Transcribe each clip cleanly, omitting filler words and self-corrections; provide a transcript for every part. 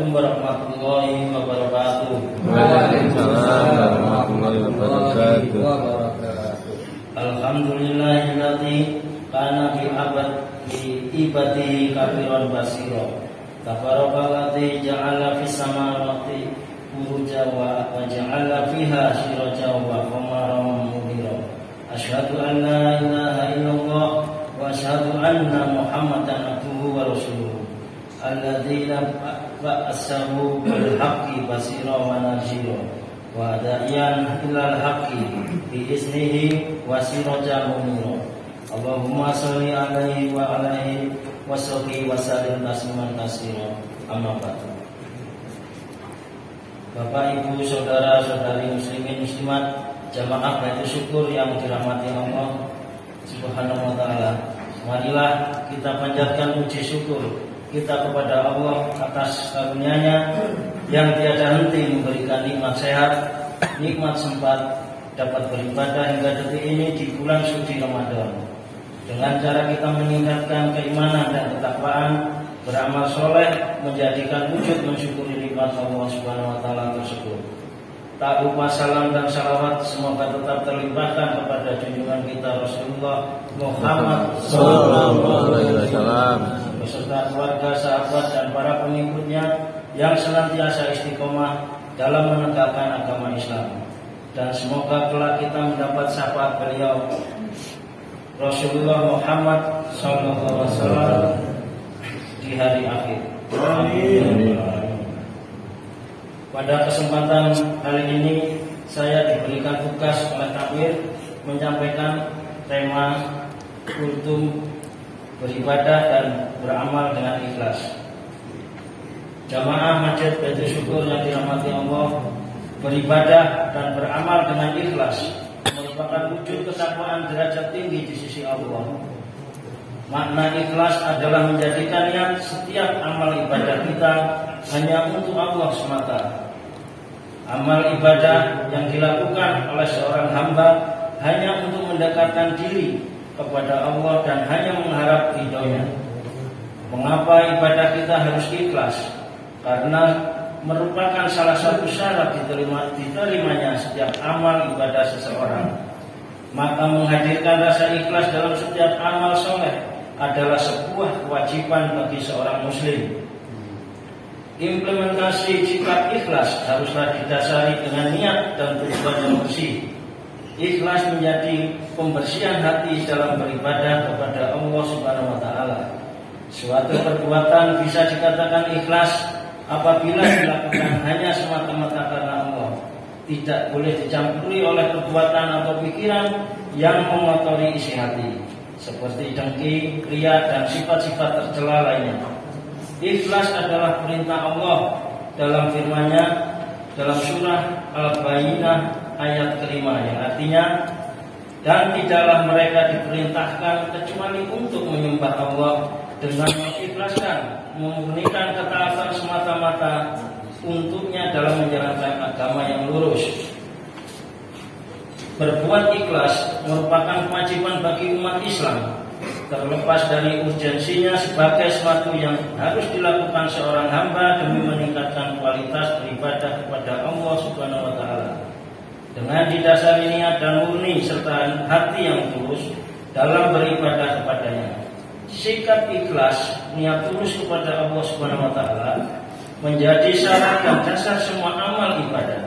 Assalamualaikum warahmatullahi wabarakatuh. Waalaikumsalam warahmatullahi wabarakatuh. Alhamdulillahilladzi kana bi ibadihi kafiran basira. Tabarakalladzii ja'ala fis samawati buruja wa ja'ala fiha siraja wa qamaran munira. Asyhadu an la ilaha illallah wa asyhadu anna Muhammadan abduhu wa rasuluhu. Alladzina ba'asahu bil haqqi basira wa nadhira wa da'iyan ilal haqqi bi iznihi wa sirajan munira. Allahumma shalli alaihi wa alaihi wa sahbihi wa sallim tasliman katsira. Amma ba'du. Bapak, Ibu, saudara-saudari muslimin muslimat jamaah Baitul Syukur yang dirahmati Allah Subhanahu wa taala. Marilah kita panjatkan puji syukur kita kepada Allah atas karunia-Nya yang tiada henti memberikan nikmat sehat, nikmat sempat dapat beribadah hingga detik ini di bulan suci Ramadan. Dengan cara kita meningkatkan keimanan dan ketakwaan, beramal soleh, menjadikan wujud mensyukuri nikmat Allah Subhanahu wa taala tersebut. Tak lupa salam dan salawat semoga tetap terlimpahkan kepada junjungan kita Rasulullah Muhammad SAW beserta keluarga, sahabat dan para pengikutnya yang senantiasa istiqomah dalam menegakkan agama Islam. Dan semoga kelak kita mendapat syafaat beliau Rasulullah Muhammad SAW di hari akhir. Amin. Pada kesempatan kali ini saya diberikan tugas oleh takmir menyampaikan tema kultum beribadah dan beramal dengan ikhlas. Jamaah Masjid Baitul Syukur yang dirahmati Allah, beribadah dan beramal dengan ikhlas merupakan wujud ketakwaan derajat tinggi di sisi Allah. Makna ikhlas adalah menjadikannya setiap amal ibadah kita hanya untuk Allah semata. Amal ibadah yang dilakukan oleh seorang hamba hanya untuk mendekatkan diri kepada Allah dan hanya mengharap ridhonya. Mengapa ibadah kita harus ikhlas? Karena merupakan salah satu syarat diterimanya setiap amal ibadah seseorang. Maka menghadirkan rasa ikhlas dalam setiap amal soleh adalah sebuah kewajiban bagi seorang muslim. Implementasi sikap ikhlas haruslah didasari dengan niat dan tujuan yang bersih. Ikhlas menjadi pembersihan hati dalam beribadah kepada Allah Subhanahu wa taala. Suatu perbuatan bisa dikatakan ikhlas apabila dilakukan hanya semata-mata karena Allah. Tidak boleh dicampuri oleh perbuatan atau pikiran yang mengotori isi hati, seperti dengki, riya dan sifat-sifat tercela lainnya. Ikhlas adalah perintah Allah dalam firman-Nya dalam surah Al-Bayyinah ayat kelima yang artinya, dan tidaklah mereka diperintahkan kecuali untuk menyembah Allah dengan mengikhlaskan, memurnikan ketaatan semata-mata untuknya dalam menjalankan agama yang lurus. Berbuat ikhlas merupakan kewajiban bagi umat Islam, terlepas dari urgensinya sebagai sesuatu yang harus dilakukan seorang hamba demi meningkatkan kualitas beribadah kepada Allah Subhanahu wa taala. Dengan didasari niat dan murni serta hati yang tulus dalam beribadah kepadanya. Sikap ikhlas, niat tulus kepada Allah Subhanahu wa taala menjadi syarat dan dasar semua amal ibadah.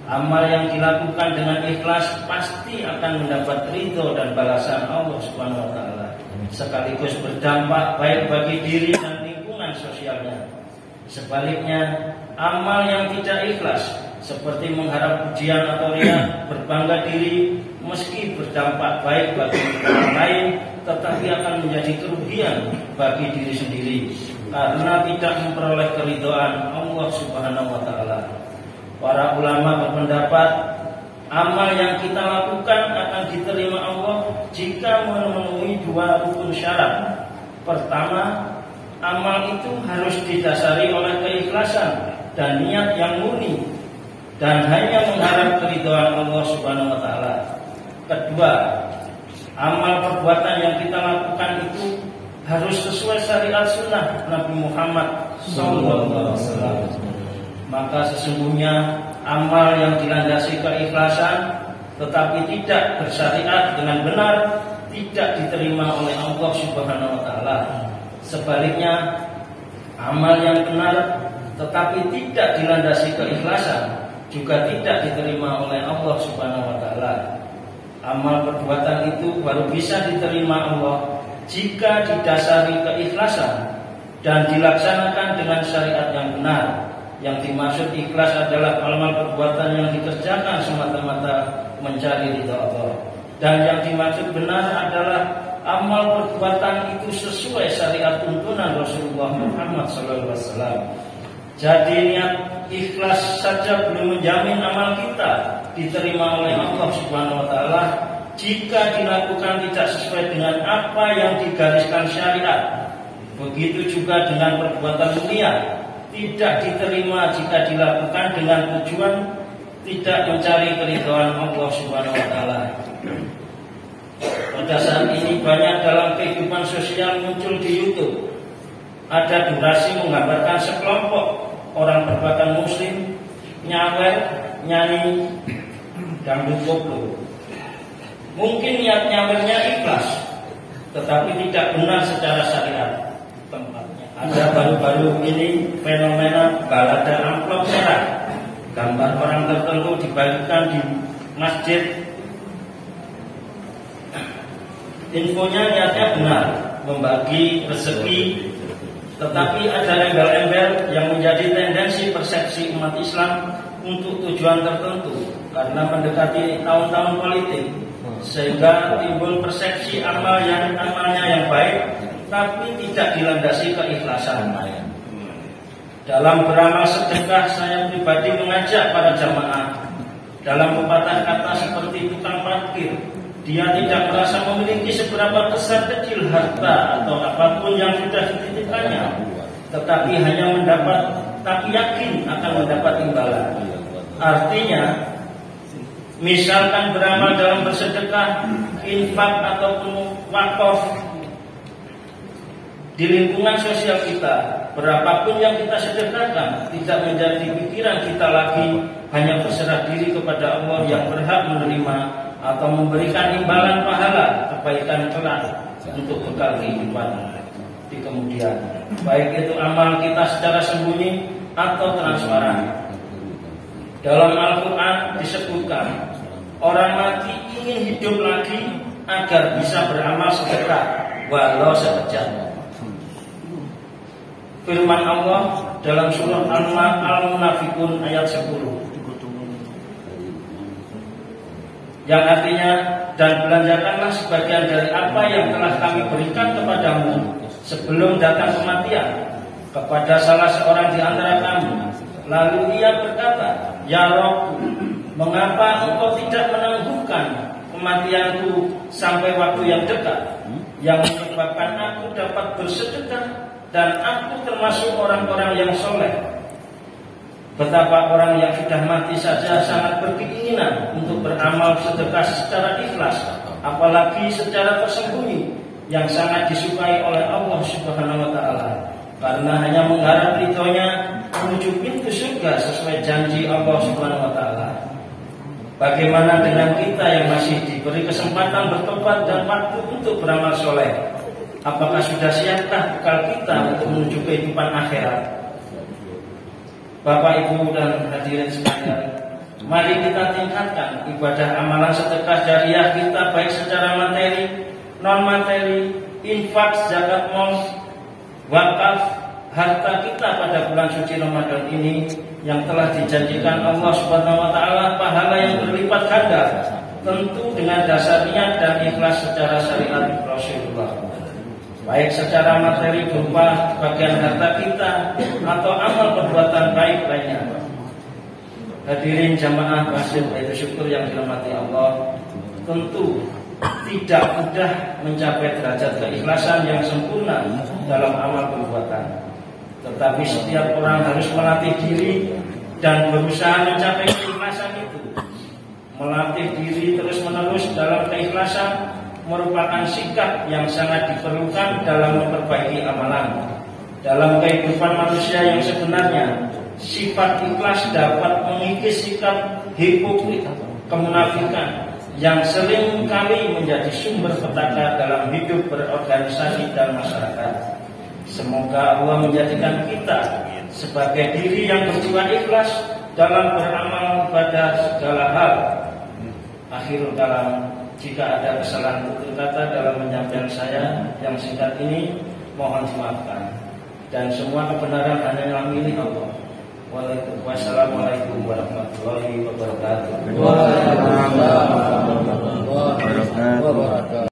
Amal yang dilakukan dengan ikhlas pasti akan mendapat ridho dan balasan Allah Subhanahu wa taala, sekaligus berdampak baik bagi diri dan lingkungan sosialnya. Sebaliknya, amal yang tidak ikhlas seperti mengharap pujian atau riya, berbangga diri, meski berdampak baik bagi orang lain, tetapi akan menjadi kerugian bagi diri sendiri karena tidak memperoleh keridhaan Allah Subhanahu wa taala. Para ulama berpendapat amal yang kita lakukan akan diterima Allah jika memenuhi dua rukun syarat. Pertama, amal itu harus didasari oleh keikhlasan dan niat yang murni dan hanya mengharap keridhaan Allah Subhanahu wa taala. Kedua, amal perbuatan yang kita lakukan itu harus sesuai syariat sunnah Nabi Muhammad Sallallahu Alaihi Wasallam. Maka sesungguhnya amal yang dilandasi keikhlasan tetapi tidak bersyariat dengan benar tidak diterima oleh Allah Subhanahu wa taala. Sebaliknya, amal yang benar tetapi tidak dilandasi keikhlasan juga tidak diterima oleh Allah Subhanahu wa taala. Amal perbuatan itu baru bisa diterima Allah jika didasari keikhlasan dan dilaksanakan dengan syariat yang benar. Yang dimaksud ikhlas adalah amal perbuatan yang dikerjakan semata-mata mencari ridha Allah. Dan yang dimaksud benar adalah amal perbuatan itu sesuai syariat tuntunan Rasulullah Muhammad SAW. Jadi niat ikhlas saja belum menjamin amal kita diterima oleh Allah Subhanahu wa taala jika dilakukan tidak sesuai dengan apa yang digariskan syariat. Begitu juga dengan perbuatan mulia, tidak diterima jika dilakukan dengan tujuan tidak mencari keridhaan Allah Subhanahu wa taala. Pada saat ini banyak dalam kehidupan sosial muncul di YouTube ada durasi menggambarkan sekelompok orang berpakaian muslim nyawer, nyanyi dangdut koplo. Mungkin niat nyawernya ikhlas, tetapi tidak benar secara syariat tempatnya. Ada baru-baru ini fenomena balada amplop merah, gambar orang tertentu dibagikan di masjid. Infonya niatnya benar, membagi rezeki, tetapi ada embel-embel yang menjadi tendensi persepsi umat Islam untuk tujuan tertentu karena mendekati tahun-tahun politik, sehingga timbul persepsi amalnya yang baik tapi tidak dilandasi keikhlasan. Dalam beramal sedekah, saya pribadi mengajak para jamaah dalam pepatah kata seperti tukang parkir. Dia tidak merasa memiliki seberapa besar kecil harta atau apapun yang sudah dititipkannya, tetapi hanya tapi yakin akan mendapat imbalan. Artinya, misalkan beramal dalam bersedekah, infak ataupun wakaf di lingkungan sosial kita, berapapun yang kita sedekahkan tidak menjadi pikiran kita lagi hanya berserah diri kepada Allah yang berhak menerima atau memberikan imbalan pahala kebaikan kelak untuk bekal kehidupan di kemudian, baik itu amal kita secara sembunyi atau transparan. Dalam Al-Quran disebutkan orang mati ingin hidup lagi agar bisa beramal sedekah walau sekejap. Firman Allah dalam surah Al-Munafikun ayat 10 yang artinya, dan belanjakanlah sebagian dari apa yang telah kami berikan kepadamu sebelum datang kematian kepada salah seorang di antara kamu. Lalu ia berkata, ya Rabb, mengapa engkau tidak menangguhkan kematianku sampai waktu yang dekat, yang menyebabkan aku dapat bersedekah dan aku termasuk orang-orang yang soleh. Betapa orang yang sudah mati saja sangat berkeinginan untuk beramal sedekah secara ikhlas, apalagi secara tersembunyi, yang sangat disukai oleh Allah Subhanahu wa taala, karena hanya mengharap ridhonya menuju pintu surga sesuai janji Allah Subhanahu wa taala. Bagaimana dengan kita yang masih diberi kesempatan bertobat dan waktu untuk beramal soleh? Apakah sudah siapkah bekal kita untuk menuju kehidupan akhirat? Bapak, Ibu, dan hadirin sekalian, mari kita tingkatkan ibadah amalan sedekah jariah kita baik secara materi, non materi, infak, zakat mal, wakaf, harta kita pada bulan suci Ramadan ini yang telah dijanjikan Allah Subhanahu wa taala pahala yang berlipat ganda, tentu dengan dasar niat dan ikhlas secara syariat Rasulullah. Baik secara materi berupa bagian harta kita atau amal perbuatan baik lainnya. Hadirin jamaah masjid Baitul Syukur yang dirahmati Allah, tentu tidak mudah mencapai derajat keikhlasan yang sempurna dalam amal perbuatan. Tetapi setiap orang harus melatih diri dan berusaha mencapai keikhlasan itu. Melatih diri terus-menerus dalam keikhlasan merupakan sikap yang sangat diperlukan dalam memperbaiki amalan. Dalam kehidupan manusia yang sebenarnya, sifat ikhlas dapat mengikis sikap hipokrit, kemunafikan yang sering kali menjadi sumber petaka dalam hidup berorganisasi dan masyarakat. Semoga Allah menjadikan kita sebagai diri yang berjiwa ikhlas dalam beramal pada segala hal. Akhirul kalam, jika ada kesalahan tutur kata dalam penyampaian saya yang singkat ini, mohon dimaafkan. Dan semua kebenaran hanya milik Allah. Wassalamualaikum warahmatullahi wabarakatuh. Waalaikumsalam warahmatullahi wabarakatuh.